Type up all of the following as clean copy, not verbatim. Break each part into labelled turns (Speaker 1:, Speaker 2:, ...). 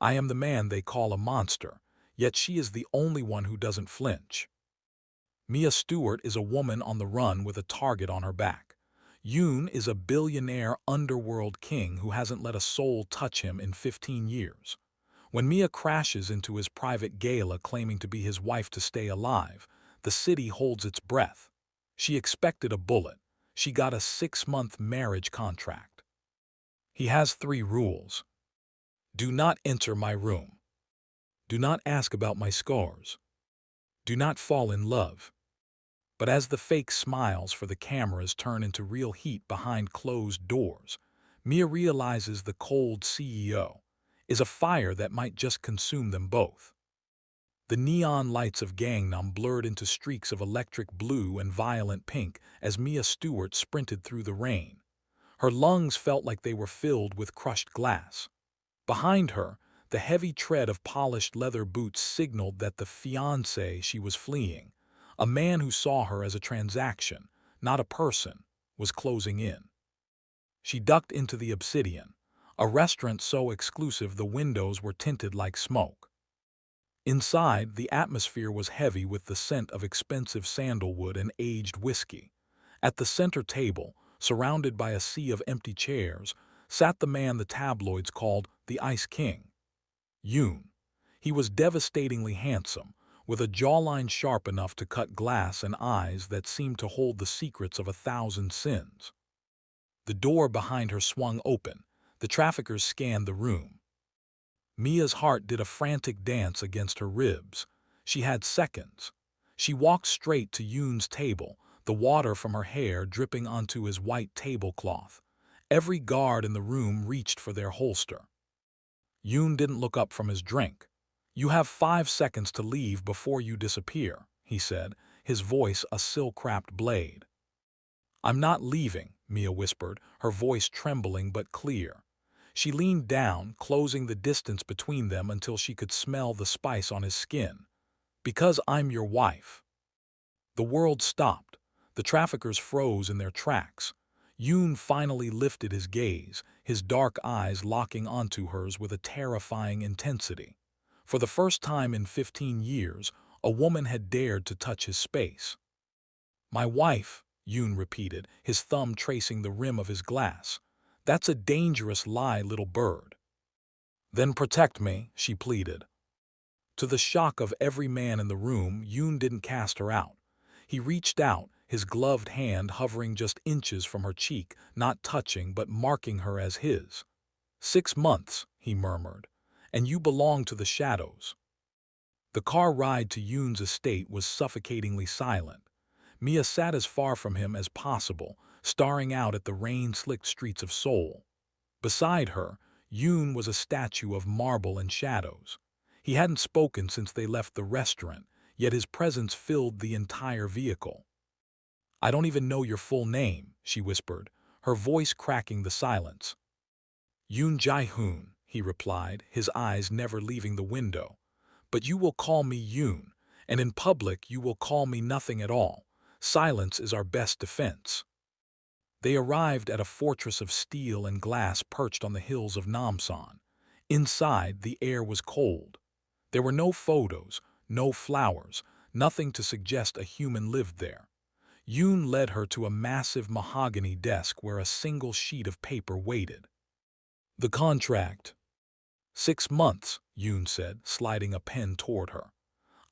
Speaker 1: I am the man they call a monster, yet she is the only one who doesn't flinch. Mia Stewart is a woman on the run with a target on her back. Yoon is a billionaire underworld king who hasn't let a soul touch him in 15 years. When Mia crashes into his private gala claiming to be his wife to stay alive, the city holds its breath. She expected a bullet. She got a 6-month marriage contract. He has 3 rules. Do not enter my room. Do not ask about my scars. Do not fall in love. But as the fake smiles for the cameras turn into real heat behind closed doors, Mia realizes the cold CEO is a fire that might just consume them both. The neon lights of Gangnam blurred into streaks of electric blue and violent pink as Mia Stewart sprinted through the rain. Her lungs felt like they were filled with crushed glass. Behind her, the heavy tread of polished leather boots signaled that the fiancé she was fleeing, a man who saw her as a transaction, not a person, was closing in. She ducked into the Obsidian, a restaurant so exclusive the windows were tinted like smoke. Inside, the atmosphere was heavy with the scent of expensive sandalwood and aged whiskey. At the center table, surrounded by a sea of empty chairs, sat the man the tabloids called the Ice King. Yoon. He was devastatingly handsome, with a jawline sharp enough to cut glass and eyes that seemed to hold the secrets of 1,000 sins. The door behind her swung open. The traffickers scanned the room. Mia's heart did a frantic dance against her ribs. She had seconds. She walked straight to Yoon's table, the water from her hair dripping onto his white tablecloth. Every guard in the room reached for their holster. Yoon didn't look up from his drink. "You have 5 seconds to leave before you disappear," he said, his voice a silk-wrapped blade. "I'm not leaving," Mia whispered, her voice trembling but clear. She leaned down, closing the distance between them until she could smell the spice on his skin. "Because I'm your wife." The world stopped. The traffickers froze in their tracks. Yoon finally lifted his gaze, his dark eyes locking onto hers with a terrifying intensity. For the first time in 15 years, a woman had dared to touch his space. "My wife," Yoon repeated, his thumb tracing the rim of his glass. "That's a dangerous lie, little bird." "Then protect me," she pleaded. To the shock of every man in the room, Yoon didn't cast her out. He reached out, his gloved hand hovering just inches from her cheek, not touching but marking her as his. "6 months," he murmured, "and you belong to the shadows." The car ride to Yoon's estate was suffocatingly silent. Mia sat as far from him as possible, staring out at the rain-slicked streets of Seoul. Beside her, Yoon was a statue of marble and shadows. He hadn't spoken since they left the restaurant, yet his presence filled the entire vehicle. "I don't even know your full name," she whispered, her voice cracking the silence. "Yoon Jae-hoon," he replied, his eyes never leaving the window. "But you will call me Yoon, and in public you will call me nothing at all. Silence is our best defense." They arrived at a fortress of steel and glass perched on the hills of Namsan. Inside, the air was cold. There were no photos, no flowers, nothing to suggest a human lived there. Yoon led her to a massive mahogany desk where a single sheet of paper waited. "The contract." "6 months," Yoon said, sliding a pen toward her.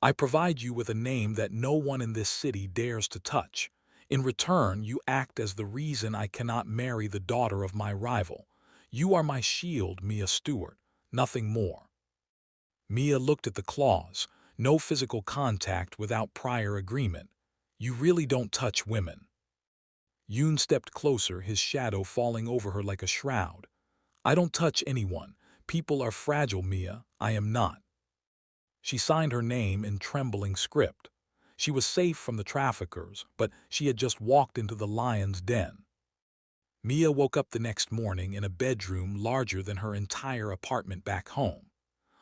Speaker 1: "I provide you with a name that no one in this city dares to touch. In return, you act as the reason I cannot marry the daughter of my rival. You are my shield, Mia Stewart, nothing more." Mia looked at the clause. No physical contact without prior agreement. "You really don't touch women." Yoon stepped closer, his shadow falling over her like a shroud. "I don't touch anyone. People are fragile, Mia. I am not." She signed her name in trembling script. She was safe from the traffickers, but she had just walked into the lion's den. Mia woke up the next morning in a bedroom larger than her entire apartment back home.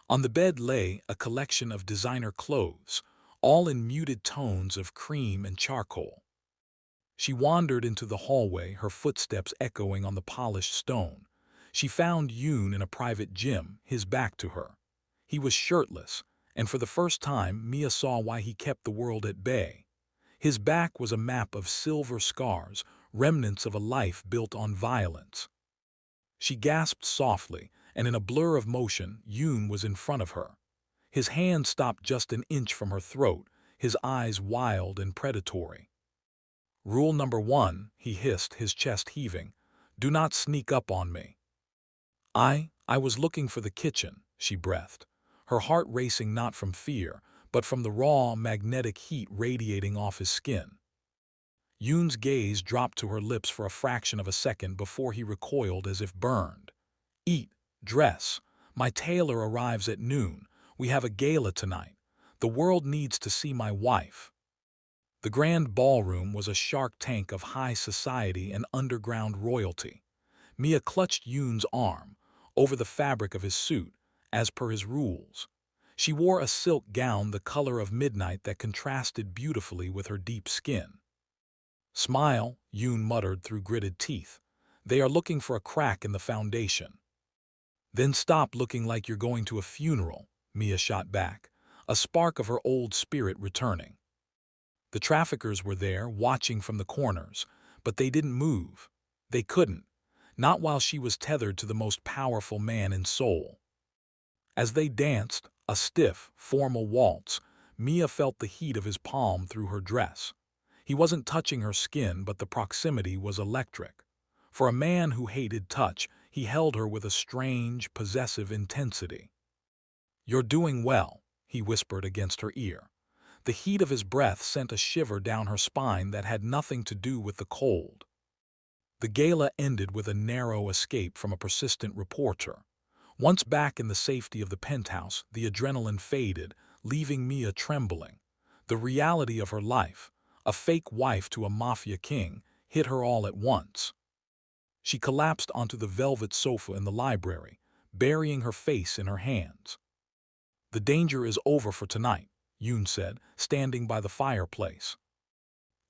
Speaker 1: On the bed lay a collection of designer clothes, all in muted tones of cream and charcoal. She wandered into the hallway, her footsteps echoing on the polished stone. She found Yoon in a private gym, his back to her. He was shirtless, and for the first time Mia saw why he kept the world at bay. His back was a map of silver scars, remnants of a life built on violence. She gasped softly, and in a blur of motion, Yoon was in front of her. His hand stopped just an inch from her throat, his eyes wild and predatory. "Rule number 1, he hissed, his chest heaving. "Do not sneak up on me." I was looking for the kitchen," she breathed, her heart racing not from fear, but from the raw, magnetic heat radiating off his skin. Yoon's gaze dropped to her lips for a fraction of a second before he recoiled as if burned. "Eat, dress. My tailor arrives at noon. We have a gala tonight. The world needs to see my wife." The grand ballroom was a shark tank of high society and underground royalty. Mia clutched Yoon's arm, over the fabric of his suit, as per his rules. She wore a silk gown the color of midnight that contrasted beautifully with her deep skin. "Smile," Yoon muttered through gritted teeth. "They are looking for a crack in the foundation." "Then stop looking like you're going to a funeral," Mia shot back, a spark of her old spirit returning. The traffickers were there, watching from the corners, but they didn't move. They couldn't, not while she was tethered to the most powerful man in Seoul. As they danced, a stiff, formal waltz, Mia felt the heat of his palm through her dress. He wasn't touching her skin, but the proximity was electric. For a man who hated touch, he held her with a strange, possessive intensity. "You're doing well," he whispered against her ear. The heat of his breath sent a shiver down her spine that had nothing to do with the cold. The gala ended with a narrow escape from a persistent reporter. Once back in the safety of the penthouse, the adrenaline faded, leaving Mia trembling. The reality of her life, a fake wife to a mafia king, hit her all at once. She collapsed onto the velvet sofa in the library, burying her face in her hands. "The danger is over for tonight," Yoon said, standing by the fireplace.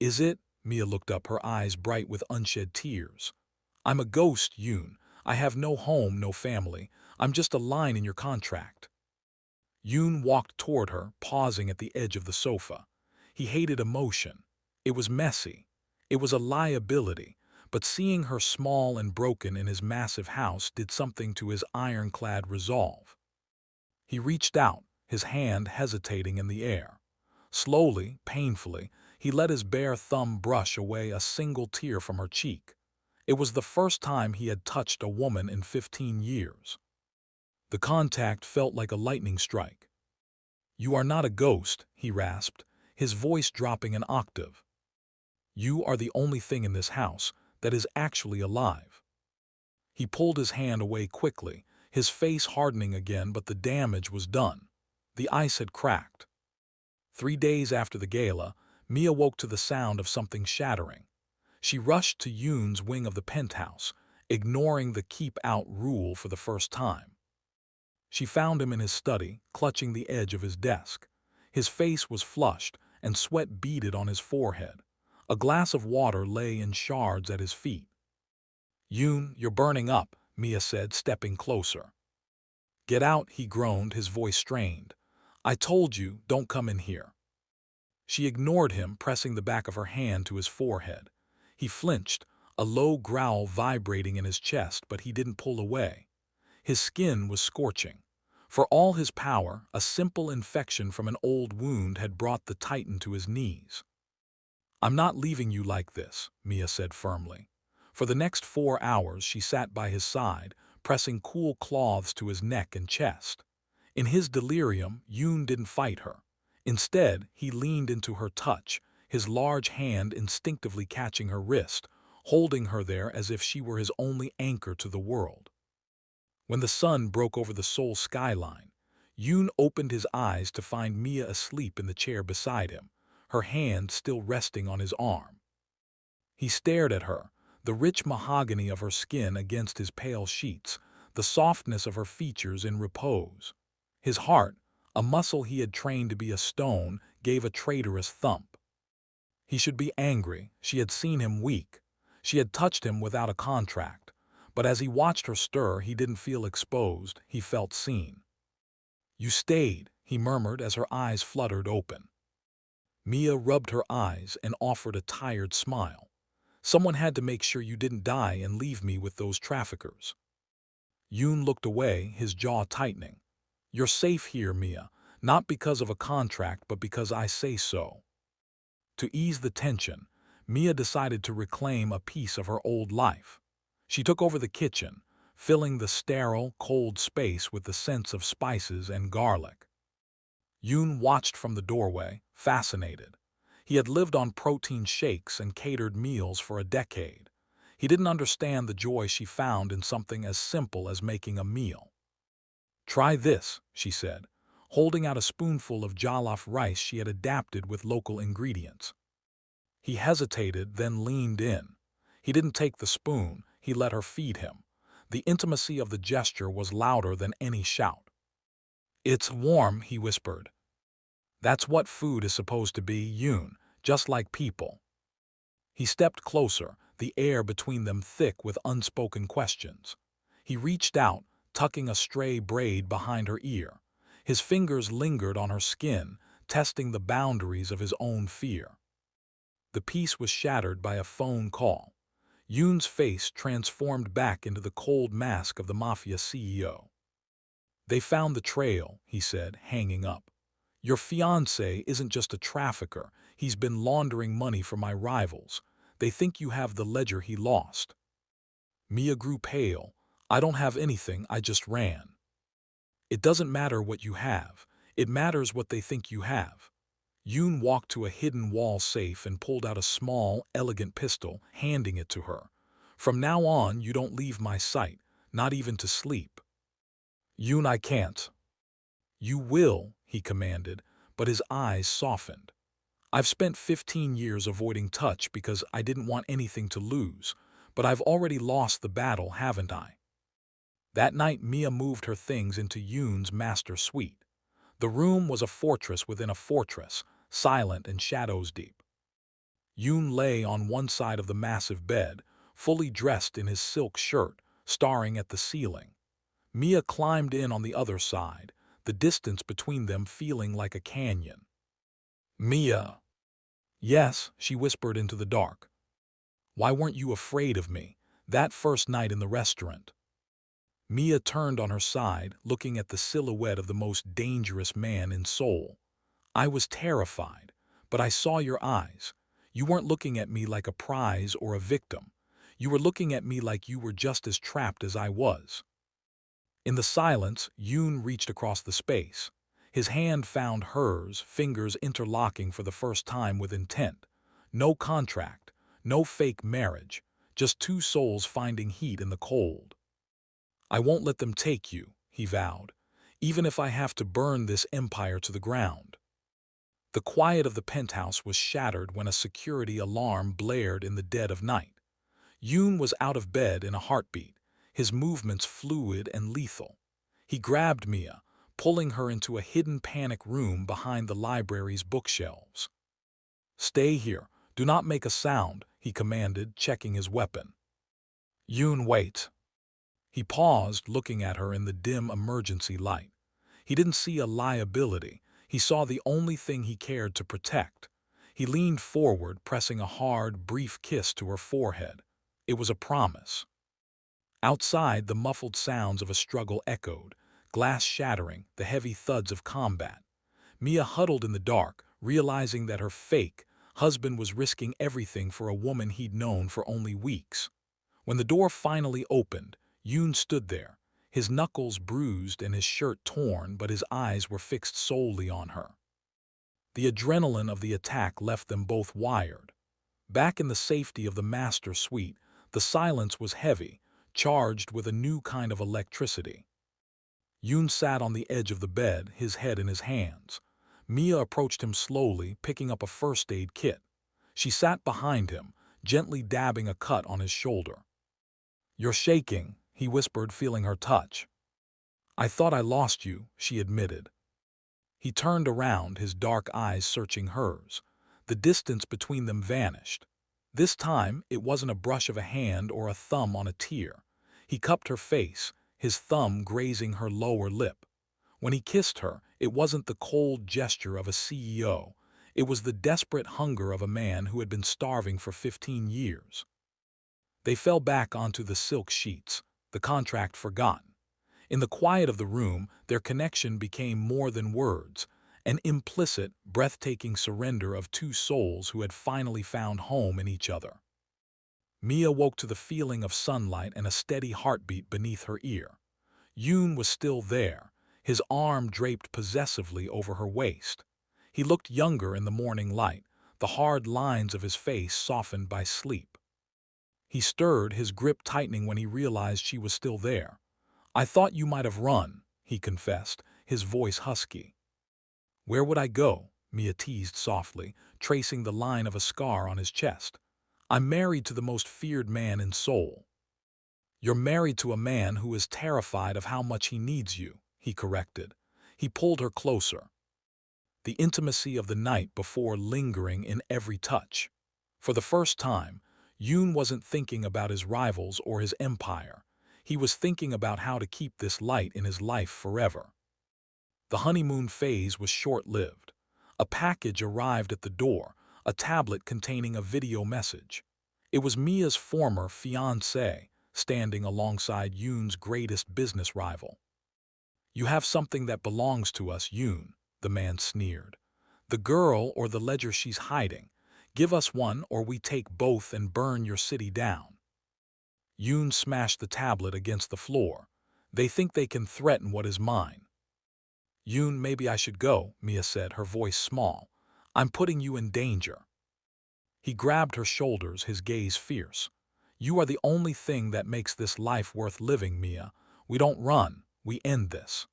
Speaker 1: "Is it?" Mia looked up, her eyes bright with unshed tears. "I'm a ghost, Yoon. I have no home, no family. I'm just a line in your contract." Yoon walked toward her, pausing at the edge of the sofa. He hated emotion. It was messy. It was a liability, but seeing her small and broken in his massive house did something to his ironclad resolve. He reached out, his hand hesitating in the air. Slowly, painfully, he let his bare thumb brush away a single tear from her cheek. It was the first time he had touched a woman in 15 years. The contact felt like a lightning strike. "You are not a ghost," he rasped, his voice dropping an octave. "You are the only thing in this house that is actually alive." He pulled his hand away quickly, his face hardening again, but the damage was done. The ice had cracked. 3 days after the gala, Mia woke to the sound of something shattering. She rushed to Yoon's wing of the penthouse, ignoring the keep-out rule for the first time. She found him in his study, clutching the edge of his desk. His face was flushed, and sweat beaded on his forehead. A glass of water lay in shards at his feet. "Yoon, you're burning up," Mia said, stepping closer. "Get out," he groaned, his voice strained. "I told you, don't come in here." She ignored him, pressing the back of her hand to his forehead. He flinched, a low growl vibrating in his chest, but he didn't pull away. His skin was scorching. For all his power, a simple infection from an old wound had brought the Titan to his knees. "I'm not leaving you like this," Mia said firmly. For the next 4 hours she sat by his side, pressing cool cloths to his neck and chest. In his delirium, Yoon didn't fight her. Instead, he leaned into her touch, his large hand instinctively catching her wrist, holding her there as if she were his only anchor to the world. When the sun broke over the Seoul skyline, Yoon opened his eyes to find Mia asleep in the chair beside him, her hand still resting on his arm. He stared at her, the rich mahogany of her skin against his pale sheets, the softness of her features in repose. His heart, a muscle he had trained to be a stone, gave a traitorous thump. He should be angry. She had seen him weak. She had touched him without a contract. But as he watched her stir, he didn't feel exposed, he felt seen. You stayed, he murmured as her eyes fluttered open. Mia rubbed her eyes and offered a tired smile. Someone had to make sure you didn't die and leave me with those traffickers. Yoon looked away, his jaw tightening. You're safe here, Mia, not because of a contract but because I say so. To ease the tension, Mia decided to reclaim a piece of her old life. She took over the kitchen, filling the sterile, cold space with the scents of spices and garlic. Yoon watched from the doorway, fascinated. He had lived on protein shakes and catered meals for a decade. He didn't understand the joy she found in something as simple as making a meal. Try this, she said, holding out a spoonful of jollof rice she had adapted with local ingredients. He hesitated, then leaned in. He didn't take the spoon, he let her feed him. The intimacy of the gesture was louder than any shout. It's warm, he whispered. That's what food is supposed to be, Yoon, just like people. He stepped closer, the air between them thick with unspoken questions. He reached out, tucking a stray braid behind her ear. His fingers lingered on her skin, testing the boundaries of his own fear. The peace was shattered by a phone call. Yoon's face transformed back into the cold mask of the Mafia CEO. They found the trail, he said, hanging up. Your fiancé isn't just a trafficker. He's been laundering money for my rivals. They think you have the ledger he lost. Mia grew pale. I don't have anything, I just ran. It doesn't matter what you have. It matters what they think you have. Yoon walked to a hidden wall safe and pulled out a small, elegant pistol, handing it to her. From now on, you don't leave my sight, not even to sleep. Yoon, I can't. You will, he commanded, but his eyes softened. I've spent 15 years avoiding touch because I didn't want anything to lose, but I've already lost the battle, haven't I? That night, Mia moved her things into Yoon's master suite. The room was a fortress within a fortress, silent and shadows deep. Yoon lay on one side of the massive bed, fully dressed in his silk shirt, staring at the ceiling. Mia climbed in on the other side, the distance between them feeling like a canyon. Mia. Yes, she whispered into the dark. Why weren't you afraid of me, that first night in the restaurant? Mia turned on her side, looking at the silhouette of the most dangerous man in Seoul. I was terrified, but I saw your eyes. You weren't looking at me like a prize or a victim. You were looking at me like you were just as trapped as I was. In the silence, Yoon reached across the space. His hand found hers, fingers interlocking for the first time with intent. No contract, no fake marriage, just two souls finding heat in the cold. I won't let them take you, he vowed, even if I have to burn this empire to the ground. The quiet of the penthouse was shattered when a security alarm blared in the dead of night. Yoon was out of bed in a heartbeat, his movements fluid and lethal. He grabbed Mia, pulling her into a hidden panic room behind the library's bookshelves. Stay here, do not make a sound, he commanded, checking his weapon. Yoon, wait. He paused, looking at her in the dim emergency light. He didn't see a liability. He saw the only thing he cared to protect. He leaned forward, pressing a hard, brief kiss to her forehead. It was a promise. Outside, the muffled sounds of a struggle echoed, glass shattering, the heavy thuds of combat. Mia huddled in the dark, realizing that her fake husband was risking everything for a woman he'd known for only weeks. When the door finally opened, Yoon stood there, his knuckles bruised and his shirt torn, but his eyes were fixed solely on her. The adrenaline of the attack left them both wired. Back in the safety of the master suite, the silence was heavy, charged with a new kind of electricity. Yoon sat on the edge of the bed, his head in his hands. Mia approached him slowly, picking up a first aid kit. She sat behind him, gently dabbing a cut on his shoulder. You're shaking, he whispered, feeling her touch. I thought I lost you, she admitted. He turned around, his dark eyes searching hers. The distance between them vanished. This time, it wasn't a brush of a hand or a thumb on a tear. He cupped her face, his thumb grazing her lower lip. When he kissed her, it wasn't the cold gesture of a CEO. It was the desperate hunger of a man who had been starving for 15 years. They fell back onto the silk sheets, the contract forgotten. In the quiet of the room, their connection became more than words, an implicit, breathtaking surrender of two souls who had finally found home in each other. Mia woke to the feeling of sunlight and a steady heartbeat beneath her ear. Yoon was still there, his arm draped possessively over her waist. He looked younger in the morning light, the hard lines of his face softened by sleep. He stirred, his grip tightening when he realized she was still there. "I thought you might have run," he confessed, his voice husky. "Where would I go?" Mia teased softly, tracing the line of a scar on his chest. "I'm married to the most feared man in Seoul." "You're married to a man who is terrified of how much he needs you," he corrected. He pulled her closer, the intimacy of the night before lingering in every touch. For the first time, Yoon wasn't thinking about his rivals or his empire. He was thinking about how to keep this light in his life forever. The honeymoon phase was short-lived. A package arrived at the door, a tablet containing a video message. It was Mia's former fiancé, standing alongside Yoon's greatest business rival. "You have something that belongs to us, Yoon," the man sneered. "The girl or the ledger she's hiding. Give us one or we take both and burn your city down." Yoon smashed the tablet against the floor. "They think they can threaten what is mine." "Yoon, maybe I should go," Mia said, her voice small. "I'm putting you in danger." He grabbed her shoulders, his gaze fierce. "You are the only thing that makes this life worth living, Mia. We don't run, we end this."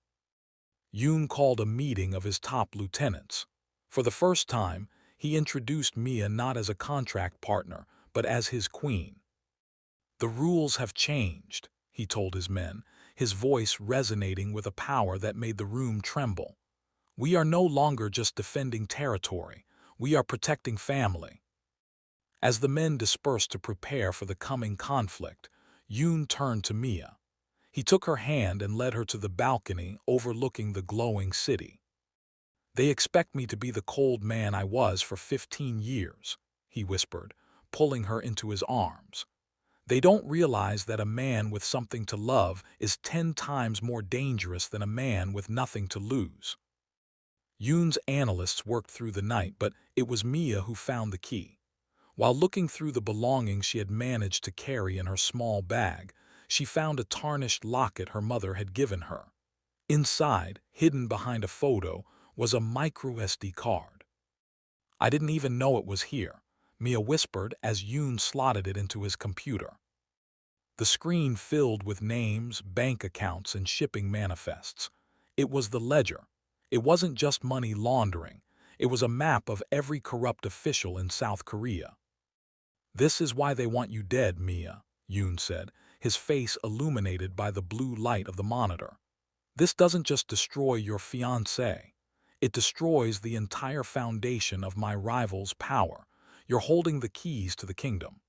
Speaker 1: Yoon called a meeting of his top lieutenants. For the first time, he introduced Mia not as a contract partner, but as his queen. "The rules have changed," he told his men, his voice resonating with a power that made the room tremble. "We are no longer just defending territory, we are protecting family." As the men dispersed to prepare for the coming conflict, Yoon turned to Mia. He took her hand and led her to the balcony overlooking the glowing city. "They expect me to be the cold man I was for 15 years, he whispered, pulling her into his arms. "They don't realize that a man with something to love is 10 times more dangerous than a man with nothing to lose." Yoon's analysts worked through the night, but it was Mia who found the key. While looking through the belongings she had managed to carry in her small bag, she found a tarnished locket her mother had given her. Inside, hidden behind a photo, was a micro SD card. "I didn't even know it was here," Mia whispered as Yoon slotted it into his computer. The screen filled with names, bank accounts, and shipping manifests. It was the ledger. It wasn't just money laundering. It was a map of every corrupt official in South Korea. "This is why they want you dead, Mia," Yoon said, his face illuminated by the blue light of the monitor. "This doesn't just destroy your fiancé. It destroys the entire foundation of my rival's power. You're holding the keys to the kingdom."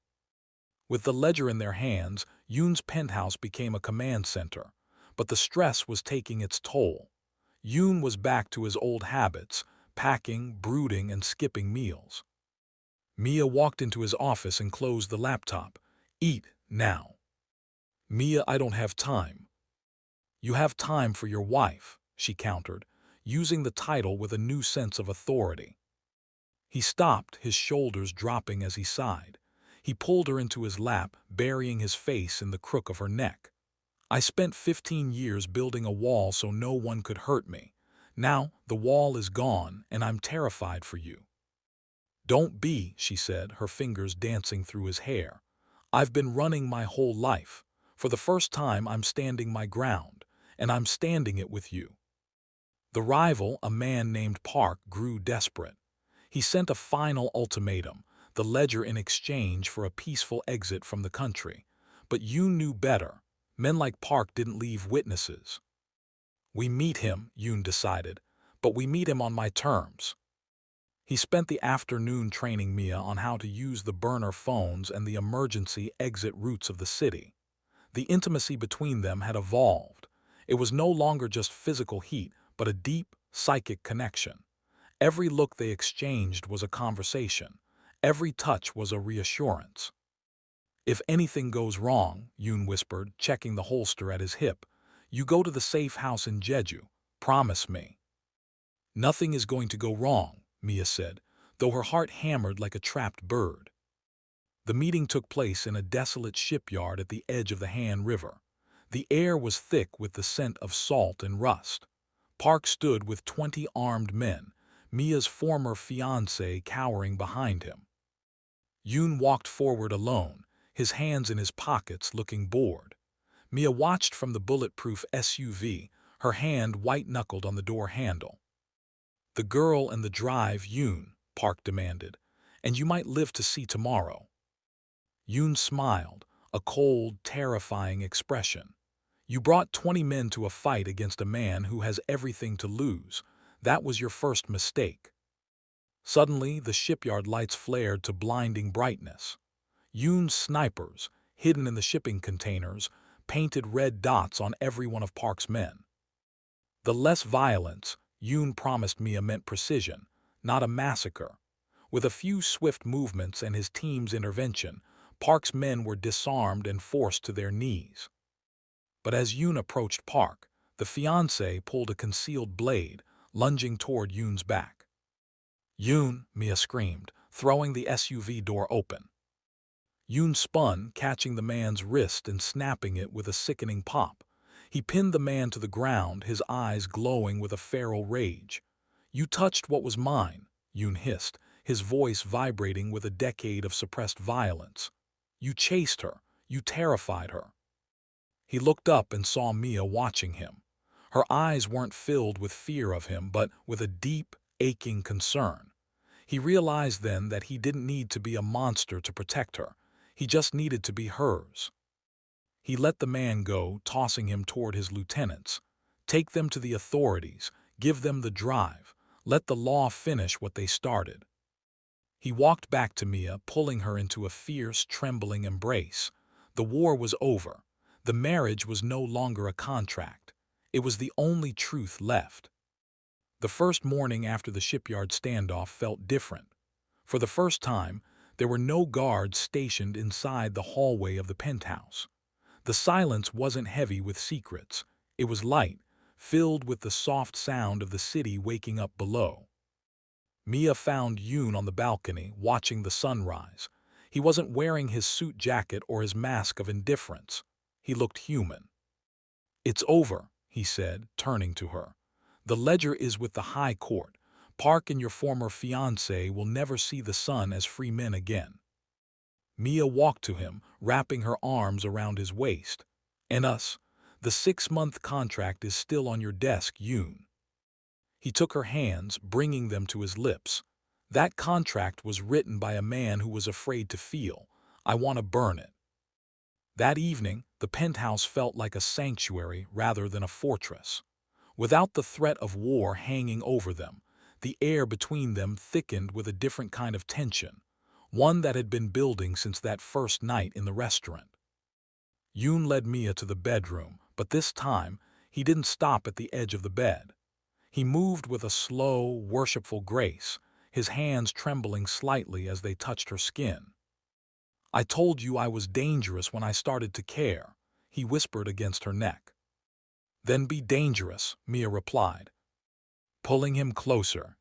Speaker 1: With the ledger in their hands, Yoon's penthouse became a command center. But the stress was taking its toll. Yoon was back to his old habits, packing, brooding, and skipping meals. Mia walked into his office and closed the laptop. "Eat, now." "Mia, I don't have time." "You have time for your wife," she countered, using the title with a new sense of authority. He stopped, his shoulders dropping as he sighed. He pulled her into his lap, burying his face in the crook of her neck. "I spent 15 years building a wall so no one could hurt me. Now the wall is gone, and I'm terrified for you." "Don't be," she said, her fingers dancing through his hair. "I've been running my whole life. For the first time, I'm standing my ground, and I'm standing it with you." The rival, a man named Park, grew desperate. He sent a final ultimatum, the ledger in exchange for a peaceful exit from the country. But Yoon knew better. Men like Park didn't leave witnesses. "We meet him," Yoon decided, "but we meet him on my terms." He spent the afternoon training Mia on how to use the burner phones and the emergency exit routes of the city. The intimacy between them had evolved. It was no longer just physical heat, but a deep, psychic connection. Every look they exchanged was a conversation. Every touch was a reassurance. "If anything goes wrong," Yoon whispered, checking the holster at his hip, "you go to the safe house in Jeju. Promise me." "Nothing is going to go wrong," Mia said, though her heart hammered like a trapped bird. The meeting took place in a desolate shipyard at the edge of the Han River. The air was thick with the scent of salt and rust. Park stood with 20 armed men, Mia's former fiancé cowering behind him. Yoon walked forward alone, his hands in his pockets, looking bored. Mia watched from the bulletproof SUV, her hand white-knuckled on the door handle. "The girl and the drive, Yoon," Park demanded, "and you might live to see tomorrow." Yoon smiled, a cold, terrifying expression. "You brought 20 men to a fight against a man who has everything to lose. That was your first mistake." Suddenly, the shipyard lights flared to blinding brightness. Yoon's snipers, hidden in the shipping containers, painted red dots on every one of Park's men. The less violence, Yoon promised Mia, meant precision, not a massacre. With a few swift movements and his team's intervention, Park's men were disarmed and forced to their knees. But as Yoon approached Park, the fiancé pulled a concealed blade, lunging toward Yoon's back. "Yoon!" Mia screamed, throwing the SUV door open. Yoon spun, catching the man's wrist and snapping it with a sickening pop. He pinned the man to the ground, his eyes glowing with a feral rage. "You touched what was mine," Yoon hissed, his voice vibrating with a decade of suppressed violence. "You chased her. You terrified her." He looked up and saw Mia watching him. Her eyes weren't filled with fear of him, but with a deep, aching concern. He realized then that he didn't need to be a monster to protect her. He just needed to be hers. He let the man go, tossing him toward his lieutenants. "Take them to the authorities. Give them the drive. Let the law finish what they started." He walked back to Mia, pulling her into a fierce, trembling embrace. The war was over. The marriage was no longer a contract. It was the only truth left. The first morning after the shipyard standoff felt different. For the first time, there were no guards stationed inside the hallway of the penthouse. The silence wasn't heavy with secrets. It was light, filled with the soft sound of the city waking up below. Mia found Yoon on the balcony, watching the sunrise. He wasn't wearing his suit jacket or his mask of indifference. He looked human. "It's over," he said, turning to her. "The ledger is with the High Court. Park and your former fiancé will never see the sun as free men again." Mia walked to him, wrapping her arms around his waist. "And us? The 6-month contract is still on your desk, Yoon." He took her hands, bringing them to his lips. "That contract was written by a man who was afraid to feel. I want to burn it." That evening, the penthouse felt like a sanctuary rather than a fortress. Without the threat of war hanging over them, the air between them thickened with a different kind of tension, one that had been building since that first night in the restaurant. Yoon led Mia to the bedroom, but this time, he didn't stop at the edge of the bed. He moved with a slow, worshipful grace, his hands trembling slightly as they touched her skin. "I told you I was dangerous when I started to care," he whispered against her neck. "Then be dangerous," Mia replied, pulling him closer.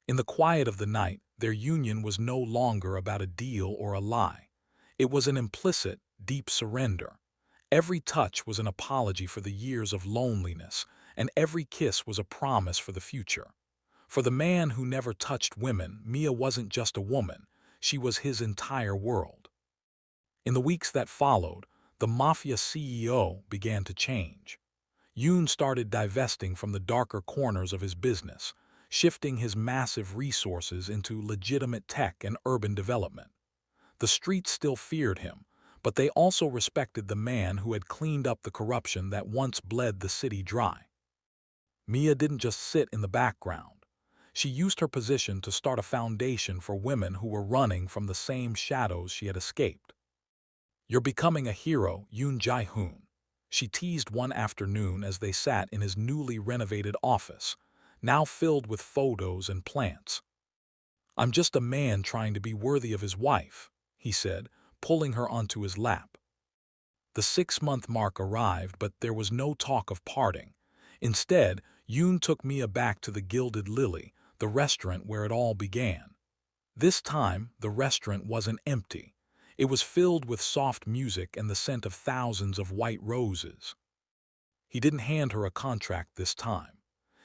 Speaker 1: In the quiet of the night, their union was no longer about a deal or a lie. It was an implicit, deep surrender. Every touch was an apology for the years of loneliness, and every kiss was a promise for the future. For the man who never touched women, Mia wasn't just a woman, she was his entire world. In the weeks that followed, the Mafia CEO began to change. Yoon started divesting from the darker corners of his business, shifting his massive resources into legitimate tech and urban development. The streets still feared him, but they also respected the man who had cleaned up the corruption that once bled the city dry. Mia didn't just sit in the background. She used her position to start a foundation for women who were running from the same shadows she had escaped. "You're becoming a hero, Yoon Jae-hoon," she teased one afternoon as they sat in his newly renovated office, now filled with photos and plants. "I'm just a man trying to be worthy of his wife," he said, pulling her onto his lap. The 6-month mark arrived, but there was no talk of parting. Instead, Yoon took Mia back to the Gilded Lily, the restaurant where it all began. This time, the restaurant wasn't empty. It was filled with soft music and the scent of thousands of white roses. He didn't hand her a contract this time.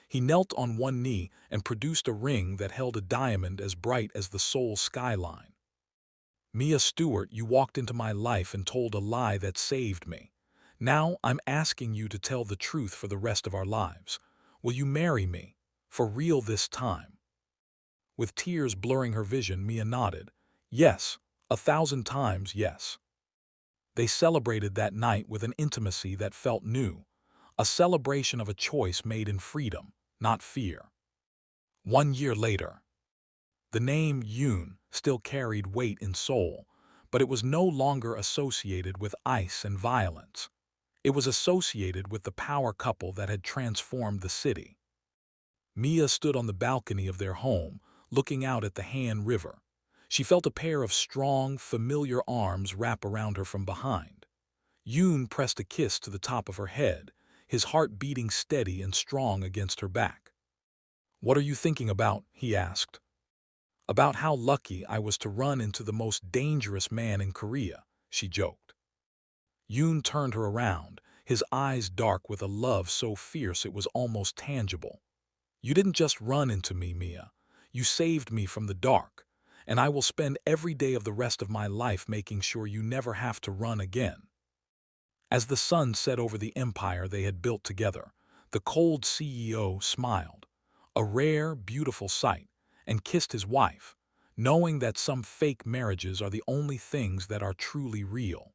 Speaker 1: He knelt on one knee and produced a ring that held a diamond as bright as the Seoul skyline. "Mia Stewart, you walked into my life and told a lie that saved me. Now I'm asking you to tell the truth for the rest of our lives. Will you marry me? For real this time?" With tears blurring her vision, Mia nodded. "Yes, 1,000 times yes." They celebrated that night with an intimacy that felt new, a celebration of a choice made in freedom, not fear. 1 year later. The name Yoon still carried weight in Seoul, but it was no longer associated with ice and violence. It was associated with the power couple that had transformed the city. Mia stood on the balcony of their home, looking out at the Han River. She felt a pair of strong, familiar arms wrap around her from behind. Yoon pressed a kiss to the top of her head, his heart beating steady and strong against her back. "What are you thinking about?" he asked. "About how lucky I was to run into the most dangerous man in Korea," she joked. Yoon turned her around, his eyes dark with a love so fierce it was almost tangible. "You didn't just run into me, Mia. You saved me from the dark, and I will spend every day of the rest of my life making sure you never have to run again." As the sun set over the empire they had built together, the cold CEO smiled, a rare, beautiful sight, and kissed his wife, knowing that some fake marriages are the only things that are truly real.